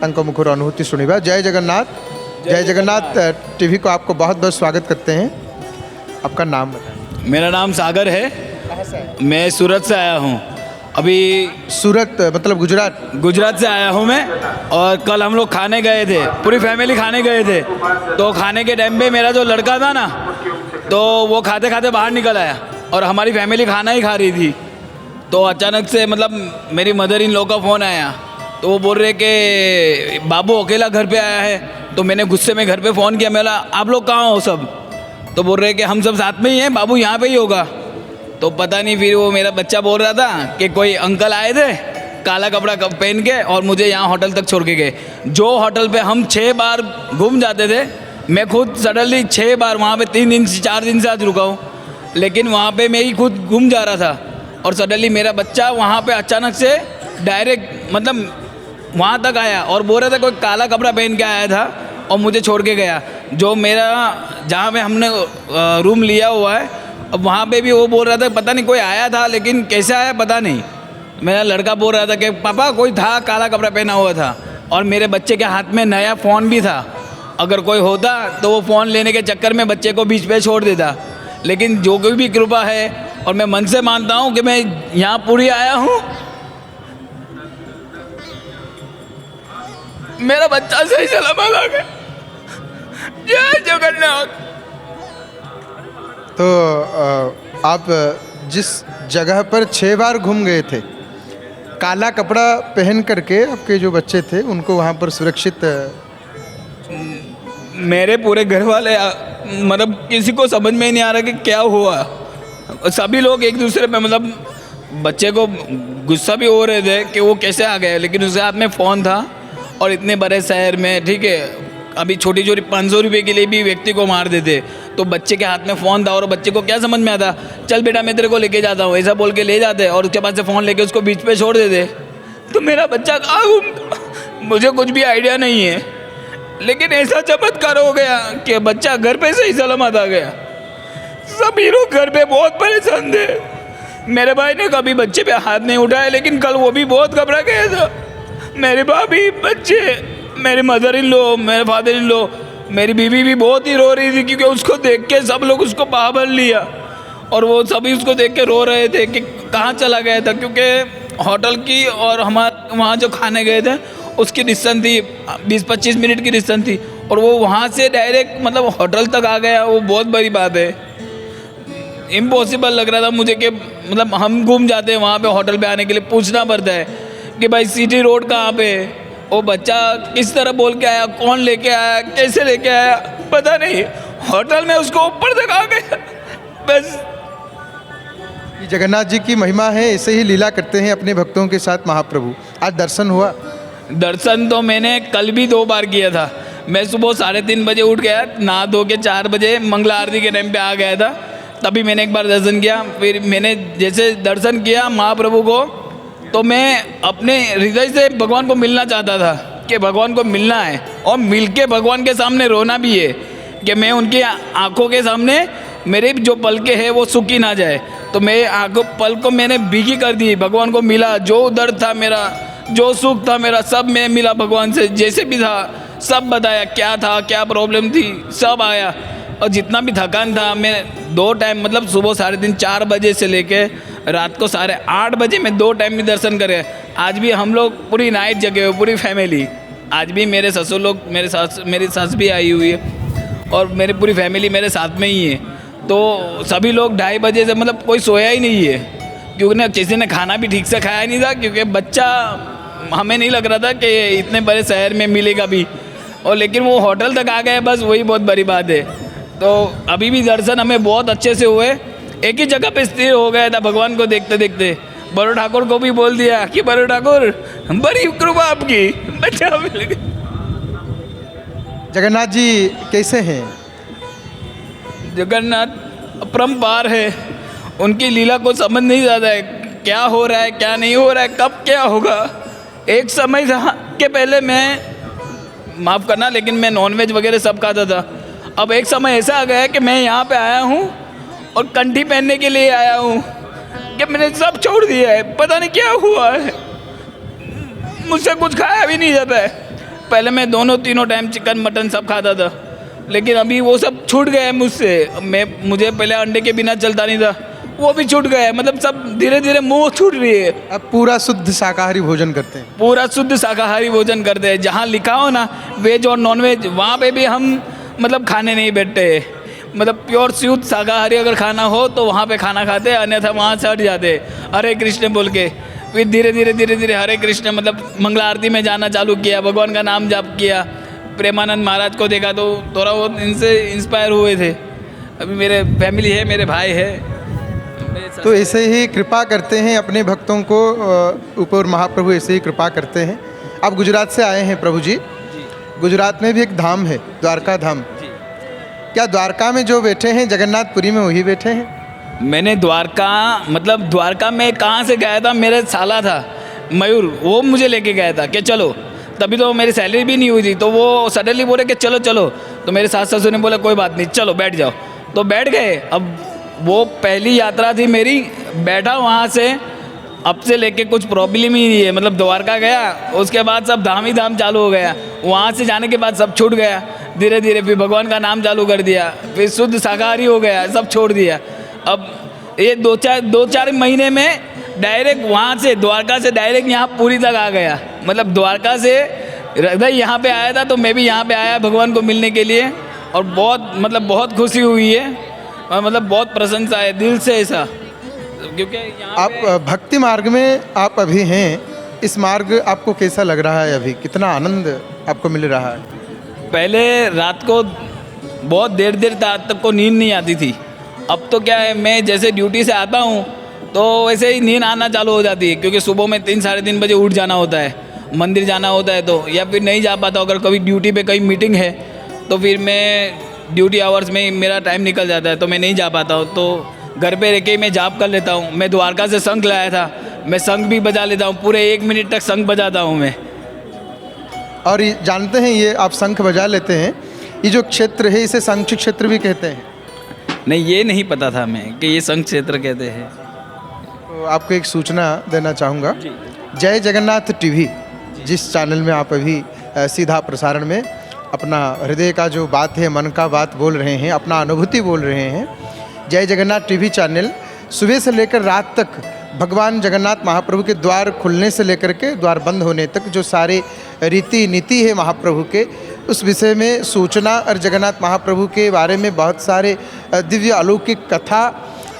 तांको मुखर अनुभूति सुनिबा। जय जगन्नाथ टीवी को आपको बहुत बहुत स्वागत करते हैं। आपका नाम बताएं। मेरा नाम सागर है। कहाँ से आए? मैं सूरत से आया हूँ। अभी सूरत मतलब गुजरात से आया हूँ मैं। और कल हम लोग खाने गए थे, पूरी फैमिली खाने गए थे। तो खाने के टाइम पे मेरा जो लड़का था ना, तो वो खाते खाते बाहर निकल आया और हमारी फैमिली खाना ही खा रही थी। तो अचानक से मतलब मेरी मदर इन लॉ का फ़ोन आया, तो वो बोल रहे कि बाबू अकेला घर पे आया है। तो मैंने गुस्से में घर पे फ़ोन किया, मैं बोला आप लोग कहाँ हो सब? तो बोल रहे कि हम सब साथ में ही हैं, बाबू यहाँ पे ही होगा। तो पता नहीं, फिर वो मेरा बच्चा बोल रहा था कि कोई अंकल आए थे काला कपड़ा पहन के और मुझे यहाँ होटल तक छोड़ के गए। जो होटल पे हम 6 बार घूम जाते थे, मैं खुद सडनली 6 बार वहाँ पे 3 दिन से 4 दिन से आज रुका हूँ, लेकिन वहाँ पे मैं ही खुद घूम जा रहा था। और सडनली मेरा बच्चा वहाँ पे अचानक से डायरेक्ट मतलब वहाँ तक आया और बोल रहा था कोई काला कपड़ा पहन के आया था और मुझे छोड़ के गया। जो मेरा जहाँ पे हमने रूम लिया हुआ है, अब वहाँ पे भी वो बोल रहा था पता नहीं कोई आया था, लेकिन कैसे आया पता नहीं। मेरा लड़का बोल रहा था कि पापा कोई था, काला कपड़ा पहना हुआ था। और मेरे बच्चे के हाथ में नया फ़ोन भी था। अगर कोई होता तो वो फ़ोन लेने के चक्कर में बच्चे को बीच पे छोड़ देता। लेकिन जो कोई भी कृपा है, और मैं मन से मानता हूँ कि मैं यहाँ पूरी आया हूँ, मेरा बच्चा सही सलामत आ गया। जय जगन्नाथ। तो आप जिस जगह पर 6 बार घूम गए थे, काला कपड़ा पहन करके आपके जो बच्चे थे उनको वहाँ पर सुरक्षित, मेरे पूरे घर वाले मतलब किसी को समझ में ही नहीं आ रहा कि क्या हुआ। सभी लोग एक दूसरे पे मतलब बच्चे को गुस्सा भी हो रहे थे कि वो कैसे आ गए, लेकिन उसके हाथ में फ़ोन था। और इतने बड़े शहर में, ठीक है, अभी छोटी छोटी 500 रुपये के लिए भी व्यक्ति को मार देते। तो बच्चे के हाथ में फ़ोन था और बच्चे को क्या समझ में आता, चल बेटा मैं तेरे को लेके जाता हूँ, ऐसा बोल के ले जाते और उसके पास से फ़ोन लेके उसको बीच पे छोड़ देते। तो मेरा बच्चा कहाँ घूमता, मुझे कुछ भी आइडिया नहीं है, लेकिन ऐसा चमत्कार हो गया कि बच्चा घर पे सही सलामत आ गया। सभी लोग घर पे बहुत परेशान थे। मेरे भाई ने कभी बच्चे पे हाथ नहीं उठाया, लेकिन कल वो भी बहुत घबरा गया था। मेरे भाभी, बच्चे, मेरे मदर इन लो, मेरे फादर इन लो, मेरी बीवी भी बहुत ही रो रही थी, क्योंकि उसको देख के सब लोग उसको पागल लिया और वो सभी उसको देख के रो रहे थे कि कहाँ चला गया था। क्योंकि होटल की और हमारे वहाँ जो खाने गए थे उसकी डिस्टेंस थी 20-25 मिनट की डिस्टेंस थी, और वो वहाँ से डायरेक्ट मतलब होटल तक आ गया। वो बहुत बड़ी बात है। इम्पॉसिबल लग रहा था मुझे कि मतलब हम घूम जाते हैं वहाँ पे, होटल पे आने के लिए पूछना पड़ता है कि भाई सिटी रोड कहाँ पे। वो बच्चा किस तरह बोल के आया, कौन लेके आया, कैसे लेके आया पता नहीं, होटल में उसको ऊपर तक आ गया। बस जगन्नाथ जी की महिमा है, ऐसे ही लीला करते हैं अपने भक्तों के साथ महाप्रभु। आज दर्शन हुआ? दर्शन तो मैंने कल भी 2 बार किया था। मैं सुबह 3:30 बजे उठ गया, नहा धो के 4 बजे मंगला आरती के टाइम पे आ गया था, तभी मैंने एक बार दर्शन किया। फिर मैंने जैसे दर्शन किया महाप्रभु को, तो मैं अपने हृदय से भगवान को मिलना चाहता था कि भगवान को मिलना है, और मिल के भगवान के सामने रोना भी है कि मैं उनकी आंखों के सामने मेरे जो पलकें हैं वो सूखी ना जाए। तो मैं आंखों पल को मैंने भीगी कर दी, भगवान को मिला। जो दर्द था मेरा, जो सुख था मेरा, सब मैं मिला भगवान से, जैसे भी था सब बताया, क्या था, क्या प्रॉब्लम थी, सब आया। और जितना भी थकान था, मैं 2 टाइम मतलब सुबह 3:30 4 बजे से लेके रात को 8:30 बजे में 2 टाइम भी दर्शन करे। आज भी हम लोग पूरी नाइट जगे हुए, पूरी फैमिली। आज भी मेरे ससुर लोग, मेरी सास भी आई हुई है और मेरी पूरी फैमिली मेरे साथ में ही है। तो सभी लोग 2:30 बजे से मतलब कोई सोया ही नहीं है, क्योंकि ना किसी ने खाना भी ठीक से खाया नहीं था, क्योंकि बच्चा हमें नहीं लग रहा था कि इतने बड़े शहर में मिलेगा भी, और लेकिन वो होटल तक आ गए, बस वही बहुत बड़ी बात है। तो अभी भी दर्शन हमें बहुत अच्छे से हुए, एक ही जगह पे स्थिर हो गया था भगवान को देखते देखते। बड़ो ठाकुर को भी बोल दिया कि बड़ो ठाकुर बड़ी कृपा आपकी, बच्चा मिल गया। जगन्नाथ जी कैसे हैं? जगन्नाथ अपरंपार है, उनकी लीला को समझ नहीं आता है, क्या हो रहा है क्या नहीं हो रहा है, कब क्या होगा। एक समय था कि पहले मैं, माफ़ करना लेकिन मैं नॉनवेज वगैरह सब खाता था। अब एक समय ऐसा आ गया है कि मैं यहाँ पे आया हूँ और कंठी पहनने के लिए आया हूँ कि मैंने सब छोड़ दिया है, पता नहीं क्या हुआ है। मुझसे कुछ खाया भी नहीं जाता है, पहले मैं दोनों तीनों टाइम चिकन मटन सब खाता था, लेकिन अभी वो सब छूट गया है मुझसे। मुझे पहले अंडे के बिना चलता नहीं था, वो भी छूट गया है। मतलब सब धीरे धीरे मुँह छूट रही है। अब पूरा शुद्ध शाकाहारी भोजन करते हैं? पूरा शुद्ध शाकाहारी भोजन करते हैं। जहाँ लिखा हो ना वेज और नॉन वेज, वहाँ पे भी हम मतलब खाने नहीं बैठते। मतलब प्योर शुद्ध शाकाहारी अगर खाना हो तो वहाँ पे खाना खाते हैं, अन्यथा वहाँ से हट जाते हैं हरे कृष्ण बोल के। फिर धीरे धीरे हरे कृष्ण मतलब मंगला आरती में जाना चालू किया, भगवान का नाम जाप किया। प्रेमानंद महाराज को देखा तो थोड़ा बहुत इनसे इंस्पायर हुए थे। अभी मेरे फैमिली है, मेरे भाई है। तो ऐसे ही कृपा करते हैं अपने भक्तों को ऊपर महाप्रभु ऐसे ही कृपा करते हैं। आप गुजरात से आए हैं प्रभु जी। गुजरात में भी एक धाम है, द्वारका धाम। क्या द्वारका में जो बैठे हैं जगन्नाथपुरी में वही बैठे हैं? मैंने द्वारका में कहाँ से गया था, मेरे साला था मयूर, वो मुझे लेके गया था कि चलो। तभी तो मेरी सैलरी भी नहीं हुई थी, तो वो सडनली बोले कि चलो चलो। तो मेरे सास ससुर ने बोला कोई बात नहीं, चलो बैठ जाओ। तो बैठ गए। अब वो पहली यात्रा थी मेरी, बैठा वहाँ से। अब से लेके कुछ प्रॉब्लम ही नहीं है। मतलब द्वारका गया, उसके बाद सब धाम ही धाम चालू हो गया। वहाँ से जाने के बाद सब छूट गया धीरे धीरे। फिर भगवान का नाम चालू कर दिया, फिर शुद्ध शाकाहारी हो गया, सब छोड़ दिया। अब ये दो चार महीने में डायरेक्ट वहाँ से द्वारका से डायरेक्ट यहाँ पुरी तक आ गया। मतलब द्वारका से हृदय यहाँ पे आया था, तो मैं भी यहाँ पे आया भगवान को मिलने के लिए। और बहुत खुशी हुई है, और मतलब बहुत प्रशंसा है दिल से ऐसा। क्योंकि आप भक्ति मार्ग में आप अभी हैं, इस मार्ग आपको कैसा लग रहा है अभी? कितना आनंद आपको मिल रहा है? पहले रात को बहुत देर तक को नींद नहीं आती थी। अब तो क्या है, मैं जैसे ड्यूटी से आता हूँ तो वैसे ही नींद आना चालू हो जाती है। क्योंकि सुबह में 3 साढ़े 3 बजे उठ जाना होता है, मंदिर जाना होता है। तो या फिर नहीं जा पाता, अगर कभी ड्यूटी पे कहीं मीटिंग है तो फिर मैं ड्यूटी आवर्स में मेरा टाइम निकल जाता है, तो मैं नहीं जा पाता हूँ। तो घर पे रह के मैं जाप कर लेता हूँ। मैं द्वारका से शंख लाया था, मैं शंख भी बजा लेता हूँ। पूरे 1 मिनट तक शंख बजाता हूँ मैं। और ये जानते हैं, ये आप शंख बजा लेते हैं, ये जो क्षेत्र है इसे शंख क्षेत्र भी कहते हैं? नहीं, ये नहीं पता था मैं कि ये शंख क्षेत्र कहते हैं। तो आपको एक सूचना देना चाहूँगा। जय जगन्नाथ टीवी जिस चैनल में आप अभी सीधा प्रसारण में अपना हृदय का जो बात है, मन का बात बोल रहे हैं, अपना अनुभूति बोल रहे हैं। जय जगन्नाथ टीवी चैनल सुबह से लेकर रात तक भगवान जगन्नाथ महाप्रभु के द्वार खुलने से लेकर के द्वार बंद होने तक जो सारे रीति नीति है महाप्रभु के, उस विषय में सूचना और जगन्नाथ महाप्रभु के बारे में बहुत सारे दिव्य अलौकिक कथा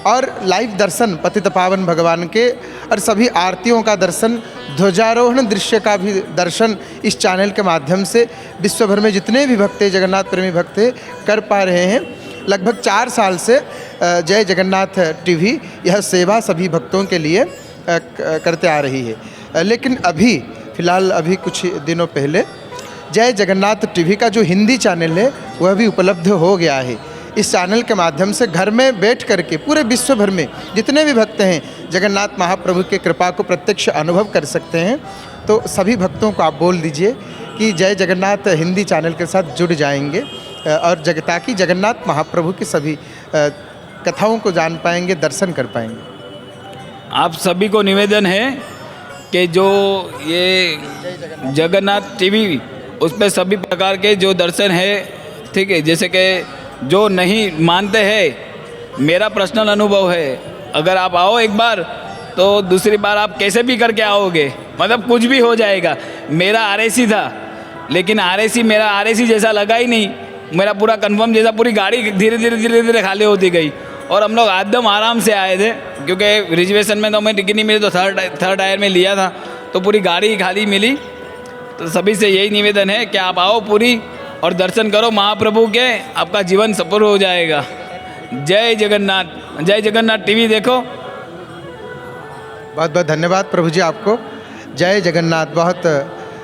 और लाइव दर्शन पतित पावन भगवान के, और सभी आरतियों का दर्शन, ध्वजारोहण दृश्य का भी दर्शन इस चैनल के माध्यम से विश्व भर में जितने भी भक्त जगन्नाथ प्रेमी भक्त कर पा रहे हैं। लगभग 4 साल से जय जगन्नाथ टीवी यह सेवा सभी भक्तों के लिए करते आ रही है। लेकिन अभी फ़िलहाल अभी कुछ दिनों पहले जय जगन्नाथ टीवी का जो हिंदी चैनल है वह भी उपलब्ध हो गया है। इस चैनल के माध्यम से घर में बैठ करके पूरे विश्व भर में जितने भी भक्त हैं जगन्नाथ महाप्रभु के कृपा को प्रत्यक्ष अनुभव कर सकते हैं। तो सभी भक्तों को आप बोल दीजिए कि जय जगन्नाथ हिंदी चैनल के साथ जुड़ जाएंगे और ताकि जगन्नाथ महाप्रभु की सभी कथाओं को जान पाएंगे, दर्शन कर पाएंगे। आप सभी को निवेदन है कि जो ये जगन्नाथ टीवी उस पर सभी प्रकार के जो दर्शन है, ठीक है, जैसे कि जो नहीं मानते हैं, मेरा पर्सनल अनुभव है, अगर आप आओ एक बार तो दूसरी बार आप कैसे भी करके आओगे, मतलब कुछ भी हो जाएगा। मेरा RAC था, लेकिन मेरा RAC जैसा लगा ही नहीं। मेरा पूरा कंफर्म जैसा, पूरी गाड़ी धीरे धीरे खाली होती गई। और हम लोग एकदम आराम से आए थे, क्योंकि रिजर्वेशन में तो हमें टिकट नहीं मिली, तो थर्ड टायर में लिया था, तो पूरी गाड़ी खाली मिली। तो सभी से यही निवेदन है कि आप आओ पूरी और दर्शन करो महाप्रभु के, आपका जीवन सफल हो जाएगा। जय जगन्नाथ टीवी देखो। बहुत बहुत धन्यवाद प्रभु जी आपको। जय जगन्नाथ। बहुत